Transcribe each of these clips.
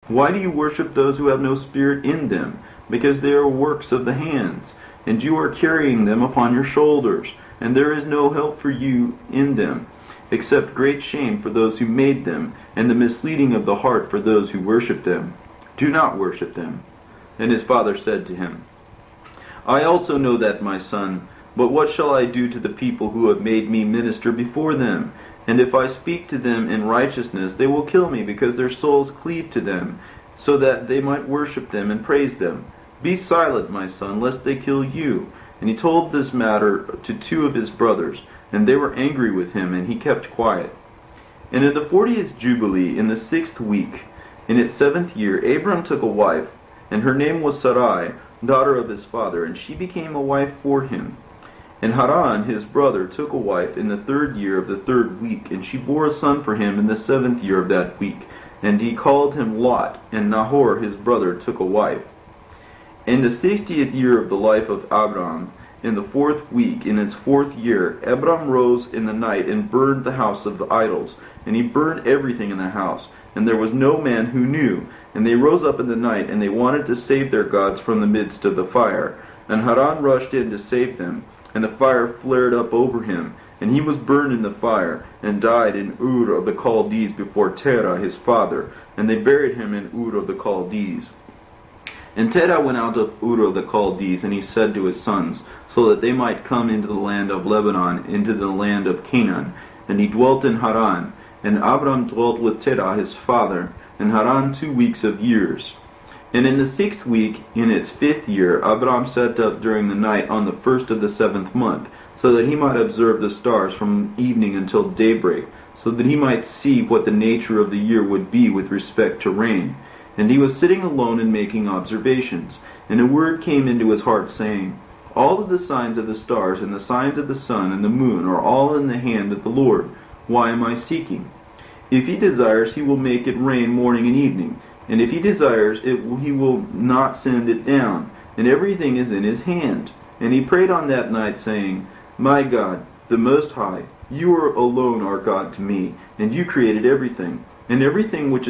Why do you worship those who have no spirit in them? Because they are works of the hands, and you are carrying them upon your shoulders, and there is no help for you in them, except great shame for those who made them, and the misleading of the heart for those who worship them. Do not worship them." And his father said to him, "I also know that, my son, but what shall I do to the people who have made me minister before them? And if I speak to them in righteousness, they will kill me, because their souls cleave to them, so that they might worship them and praise them. Be silent, my son, lest they kill you." And he told this matter to two of his brothers, and they were angry with him, and he kept quiet. And in the 40th Jubilee, in the 6th week, in its 7th year, Abram took a wife, and her name was Sarai, daughter of his father, and she became a wife for him. And Haran his brother took a wife in the 3rd year of the 3rd week, and she bore a son for him in the 7th year of that week, and he called him Lot. And Nahor his brother took a wife. In the 60th year of the life of Abram, in the 4th week, in its 4th year, Abram rose in the night and burned the house of the idols, and he burned everything in the house, and there was no man who knew. And they rose up in the night, and they wanted to save their gods from the midst of the fire. And Haran rushed in to save them, and the fire flared up over him, and he was burned in the fire, and died in Ur of the Chaldees before Terah his father, and they buried him in Ur of the Chaldees. And Terah went out of Ur of the Chaldees, and he said to his sons, so that they might come into the land of Lebanon, into the land of Canaan. And he dwelt in Haran, and Abram dwelt with Terah his father, and Haran 2 weeks of years. And in the 6th week, in its 5th year, Abram sat up during the night on the 1st of the 7th month, so that he might observe the stars from evening until daybreak, so that he might see what the nature of the year would be with respect to rain. And he was sitting alone and making observations. And a word came into his heart, saying, "All of the signs of the stars and the signs of the sun and the moon are all in the hand of the Lord. Why am I seeking? If he desires, he will make it rain morning and evening. And if he desires, he will not send it down. And everything is in his hand." And he prayed on that night, saying, "My God, the Most High, you are alone our God to me, and you created everything. And everything which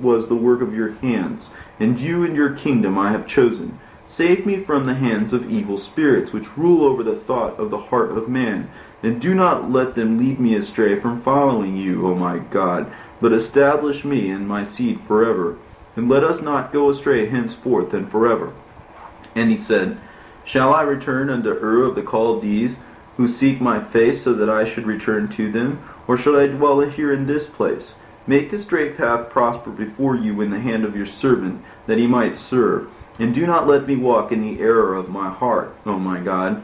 was the work of your hands. And you and your kingdom I have chosen. Save me from the hands of evil spirits, which rule over the thought of the heart of man. And do not let them lead me astray from following you, O my God, but establish me and my seed forever. And let us not go astray henceforth and forever." And he said, "Shall I return unto Ur of the Chaldees, who seek my face, so that I should return to them? Or should I dwell here in this place? Make the straight path prosper before you in the hand of your servant, that he might serve. And do not let me walk in the error of my heart, O my God."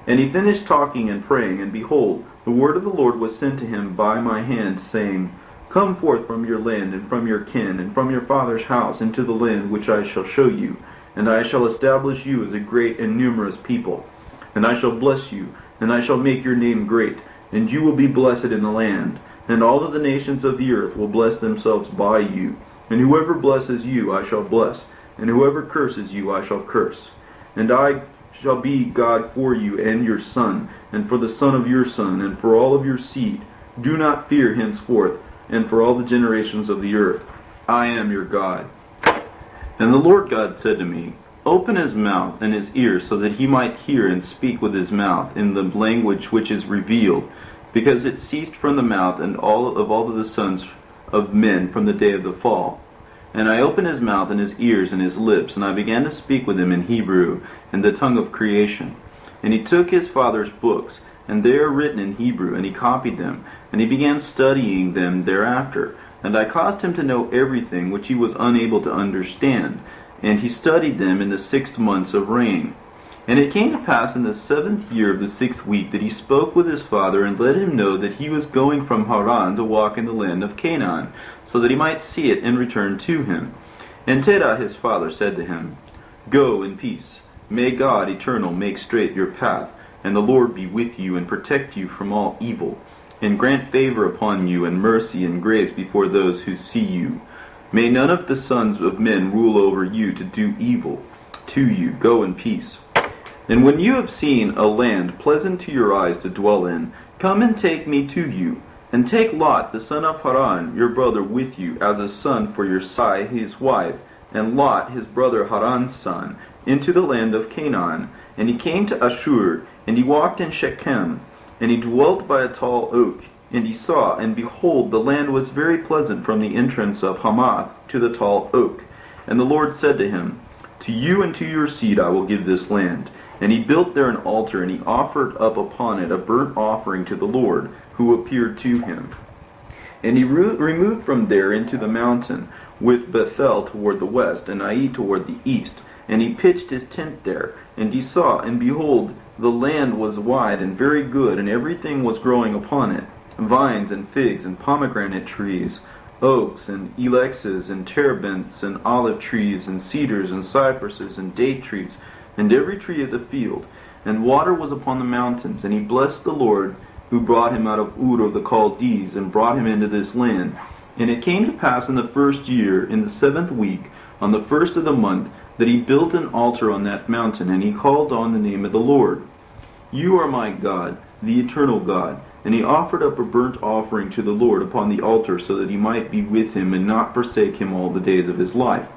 And he finished talking and praying, and behold, the word of the Lord was sent to him by my hand, saying, "Come forth from your land, and from your kin, and from your father's house, into the land which I shall show you. And I shall establish you as a great and numerous people. And I shall bless you, and I shall make your name great, and you will be blessed in the land. And all of the nations of the earth will bless themselves by you. And whoever blesses you I shall bless, and whoever curses you I shall curse. And I shall be God for you and your son, and for the son of your son, and for all of your seed. Do not fear henceforth, and for all the generations of the earth. I am your God." And the Lord God said to me, "Open his mouth and his ears, so that he might hear and speak with his mouth in the language which is revealed, because it ceased from the mouth and all of the sons of men from the day of the fall." And I opened his mouth and his ears and his lips, and I began to speak with him in Hebrew, in the tongue of creation. And he took his father's books, and they are written in Hebrew, and he copied them, and he began studying them thereafter. And I caused him to know everything which he was unable to understand, and he studied them in the 6 months of rain. And it came to pass in the 7th year of the 6th week that he spoke with his father, and let him know that he was going from Haran to walk in the land of Canaan, so that he might see it and return to him. And Terah his father said to him, "Go in peace. May God eternal make straight your path, and the Lord be with you and protect you from all evil, and grant favor upon you and mercy and grace before those who see you. May none of the sons of men rule over you to do evil to you. Go in peace. And when you have seen a land pleasant to your eyes to dwell in, come and take me to you, And take Lot the son of Haran your brother with you as a son for your Sai his wife, and Lot his brother Haran's son, into the land of Canaan. And he came to Ashur, and he walked in Shechem, and he dwelt by a tall oak. And he saw, and behold, the land was very pleasant from the entrance of Hamath to the tall oak. And the Lord said to him, To you and to your seed I will give this land. And he built there an altar, and he offered up upon it a burnt offering to the Lord, who appeared to him. And he removed from there into the mountain, with Bethel toward the west, and Ai toward the east. And he pitched his tent there. And he saw, and behold, the land was wide and very good, and everything was growing upon it, vines and figs and pomegranate trees, oaks and ilexes and terebinths and olive trees and cedars and cypresses and date trees, and every tree of the field. And water was upon the mountains. And he blessed the Lord, who brought him out of Ur of the Chaldees, and brought him into this land. And it came to pass in the first year, in the 7th week, on the 1st of the month, that he built an altar on that mountain, and he called on the name of the Lord. You are my God, the eternal God. And he offered up a burnt offering to the Lord upon the altar, so that he might be with him, and not forsake him all the days of his life.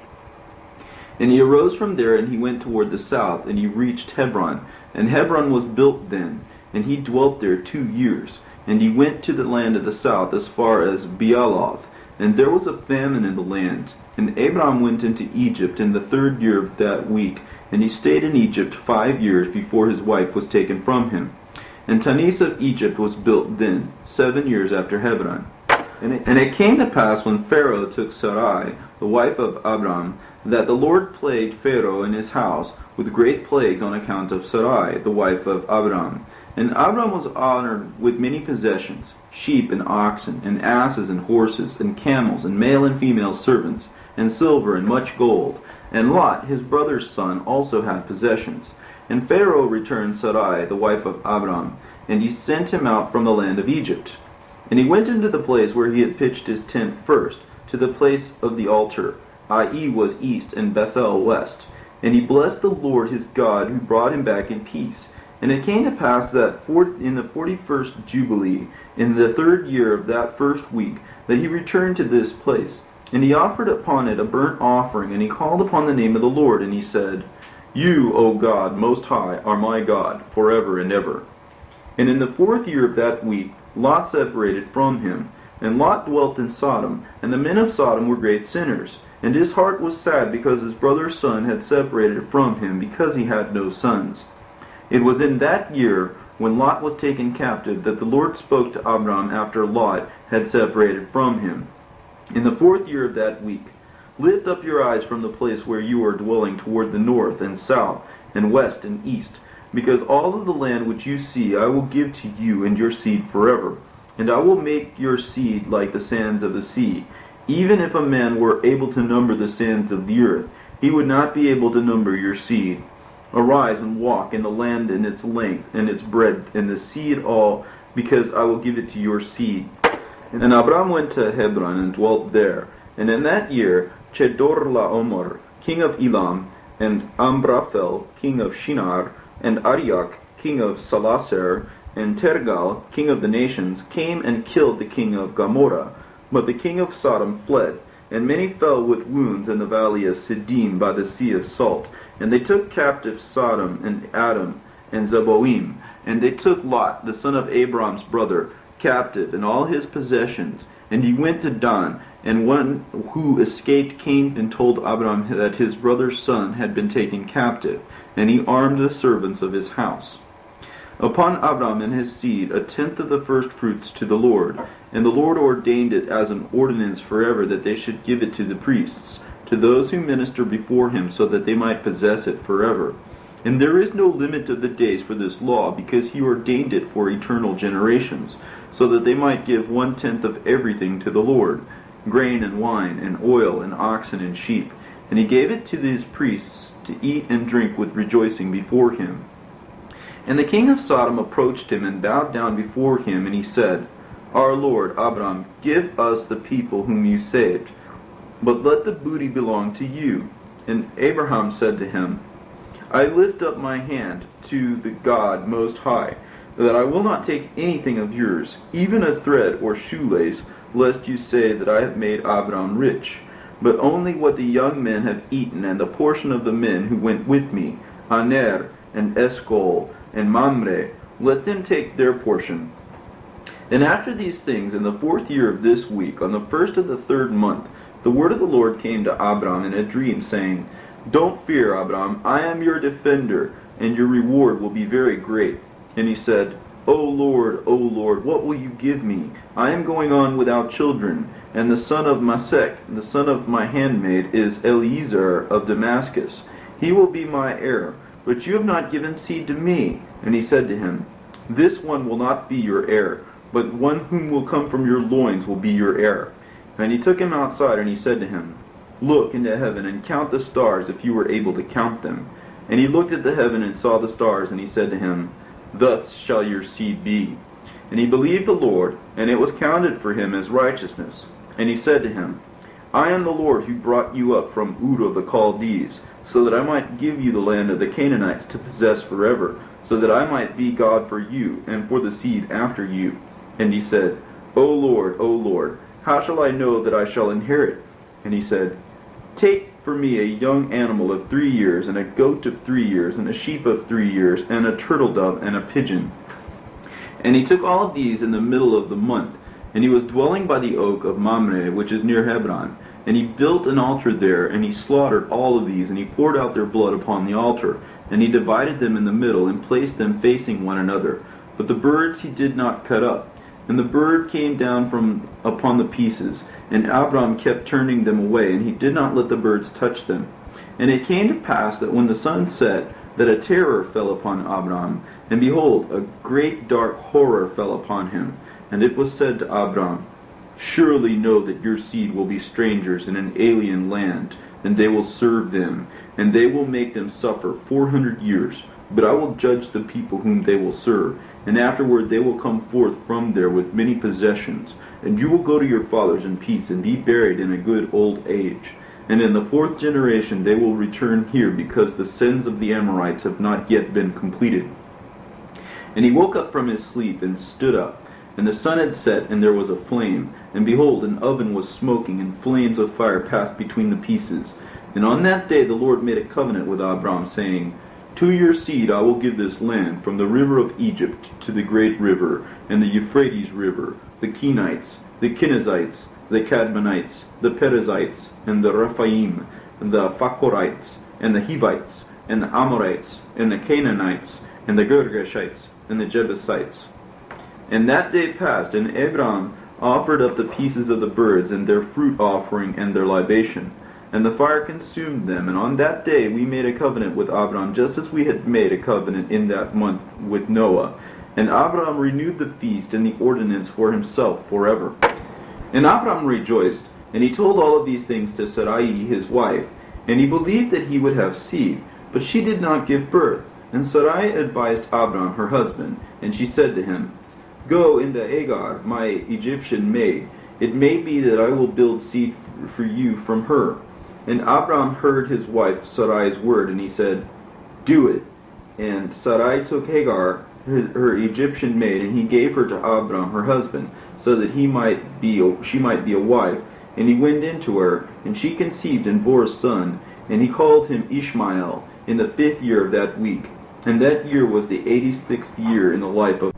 And he arose from there, and he went toward the south, and he reached Hebron. And Hebron was built then, and he dwelt there 2 years. And he went to the land of the south as far as Bealoth. And there was a famine in the land. And Abraham went into Egypt in the 3rd year of that week. And he stayed in Egypt 5 years before his wife was taken from him. And Tanis of Egypt was built then, 7 years after Hebron. And it came to pass, when Pharaoh took Sarai, the wife of Abram, that the Lord plagued Pharaoh and his house with great plagues on account of Sarai, the wife of Abram. And Abram was honored with many possessions, sheep and oxen, and asses and horses, and camels, and male and female servants, and silver and much gold. And Lot, his brother's son, also had possessions. And Pharaoh returned Sarai, the wife of Abram, and he sent him out from the land of Egypt. And he went into the place where he had pitched his tent first, to the place of the altar. Ai was east, and Bethel west. And he blessed the Lord his God, who brought him back in peace. And it came to pass that in the 41st Jubilee, in the 3rd year of that 1st week, that he returned to this place. And he offered upon it a burnt offering, and he called upon the name of the Lord, and he said, You, O God, most high, are my God, forever and ever. And in the 4th year of that week, Lot separated from him. And Lot dwelt in Sodom, and the men of Sodom were great sinners. And his heart was sad because his brother's son had separated from him, because he had no sons. It was in that year, when Lot was taken captive, that the Lord spoke to Abram after Lot had separated from him. In the 4th year of that week, Lift up your eyes from the place where you are dwelling toward the north and south and west and east, because all of the land which you see I will give to you and your seed forever. And I will make your seed like the sands of the sea. Even if a man were able to number the sands of the earth, he would not be able to number your seed. Arise and walk in the land in its length and its breadth, and the seed all, because I will give it to your seed. And Abram went to Hebron and dwelt there. And in that year Chedorlaomer, king of Elam, and Amraphel, king of Shinar, and Arioch, king of Salasar, and Tergal, king of the nations, came and killed the king of Gomorrah. But the king of Sodom fled, and many fell with wounds in the valley of Siddim by the sea of salt. And they took captive Sodom and Adam and Zeboim. And they took Lot, the son of Abram's brother, captive, and all his possessions. And he went to Dan. And one who escaped came and told Abram that his brother's son had been taken captive. And he armed the servants of his house. Upon Abram and his seed 1/10 of the first fruits to the Lord. And the Lord ordained it as an ordinance forever, that they should give it to the priests, to those who minister before him, so that they might possess it forever. And there is no limit of the days for this law, because he ordained it for eternal generations, so that they might give 1/10 of everything to the Lord, grain and wine, and oil, and oxen and sheep. And he gave it to these priests to eat and drink with rejoicing before him. And the king of Sodom approached him and bowed down before him, and he said, Our Lord, Abram, give us the people whom you saved, but let the booty belong to you. And Abraham said to him, I lift up my hand to the God Most High, that I will not take anything of yours, even a thread or shoelace, lest you say that I have made Abram rich. But only what the young men have eaten, and the portion of the men who went with me, Aner, and Eshcol, and Mamre, let them take their portion. And after these things, in the 4th year of this week, on the 1st of the 3rd month, the word of the Lord came to Abram in a dream, saying, Don't fear, Abram, I am your defender, and your reward will be very great. And he said, O Lord, what will you give me? I am going on without children, and the son of Masek, the son of my handmaid, is Eliezer of Damascus. He will be my heir, but you have not given seed to me. And he said to him, This one will not be your heir, but one whom will come from your loins will be your heir. And he took him outside, and he said to him, Look into heaven, and count the stars, if you were able to count them. And he looked at the heaven, and saw the stars, and he said to him, Thus shall your seed be. And he believed the Lord, and it was counted for him as righteousness. And he said to him, I am the Lord who brought you up from Ur of the Chaldees, so that I might give you the land of the Canaanites to possess forever, so that I might be God for you, and for the seed after you. And he said, O Lord, how shall I know that I shall inherit? And he said, Take for me a young animal of 3 years, and a goat of 3 years, and a sheep of 3 years, and a turtle dove, and a pigeon. And he took all of these in the middle of the month, and he was dwelling by the oak of Mamre, which is near Hebron. And he built an altar there, and he slaughtered all of these, and he poured out their blood upon the altar. And he divided them in the middle, and placed them facing one another. But the birds he did not cut up. And the bird came down from upon the pieces, and Abram kept turning them away, and he did not let the birds touch them. And it came to pass that when the sun set, that a terror fell upon Abram, and behold, a great dark horror fell upon him. And it was said to Abram, Surely know that your seed will be strangers in an alien land, and they will serve them, and they will make them suffer 400 years. But I will judge the people whom they will serve, and afterward they will come forth from there with many possessions. And you will go to your fathers in peace, and be buried in a good old age. And in the 4th generation they will return here, because the sins of the Amorites have not yet been completed. And he woke up from his sleep, and stood up. And the sun had set, and there was a flame. And behold, an oven was smoking, and flames of fire passed between the pieces. And on that day the Lord made a covenant with Abram, saying, To your seed I will give this land, from the river of Egypt to the great river, and the Euphrates river, the Kenites, the Kenizzites, the Cadmonites, the Perizzites, and the Rephaim, and the Phachorites, and the Hivites, and the Amorites, and the Canaanites, and the Girgashites, and the Jebusites. And that day passed, and Abram offered up the pieces of the birds, and their fruit offering, and their libation. And the fire consumed them. And on that day we made a covenant with Abram, just as we had made a covenant in that month with Noah. And Abram renewed the feast and the ordinance for himself forever. And Abram rejoiced, and he told all of these things to Sarai his wife. And he believed that he would have seed, but she did not give birth. And Sarai advised Abram her husband, and she said to him, Go into Hagar, my Egyptian maid. It may be that I will build seed for you from her. And Abram heard his wife Sarai's word, and he said, Do it. And Sarai took Hagar, her Egyptian maid, and he gave her to Abram her husband, so that she might be a wife. And he went into her, and she conceived and bore a son, and he called him Ishmael, in the 5th year of that week. And that year was the 86th year in the life of.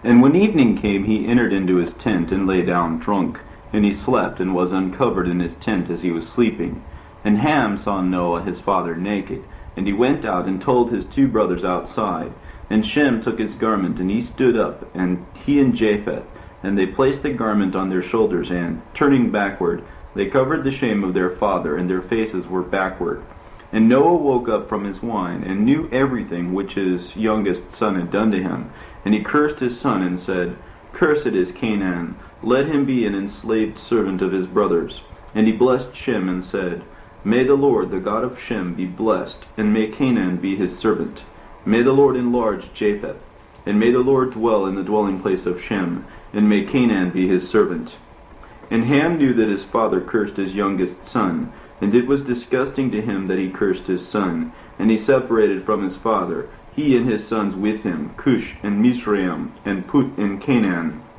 And when evening came, he entered into his tent, and lay down drunk. And he slept, and was uncovered in his tent as he was sleeping. And Ham saw Noah his father naked, and he went out and told his 2 brothers outside. And Shem took his garment, and he stood up, and he and Japheth, and they placed the garment on their shoulders, and, turning backward, they covered the shame of their father, and their faces were backward. And Noah woke up from his wine, and knew everything which his youngest son had done to him. And he cursed his son, and said, Cursed is Canaan, let him be an enslaved servant of his brothers. And he blessed Shem, and said, May the Lord, the God of Shem, be blessed, and may Canaan be his servant. May the Lord enlarge Japheth, and may the Lord dwell in the dwelling place of Shem, and may Canaan be his servant. And Ham knew that his father cursed his youngest son, and it was disgusting to him that he cursed his son. And he separated from his father, he and his sons with him, Cush and Mizraim and Put in Canaan.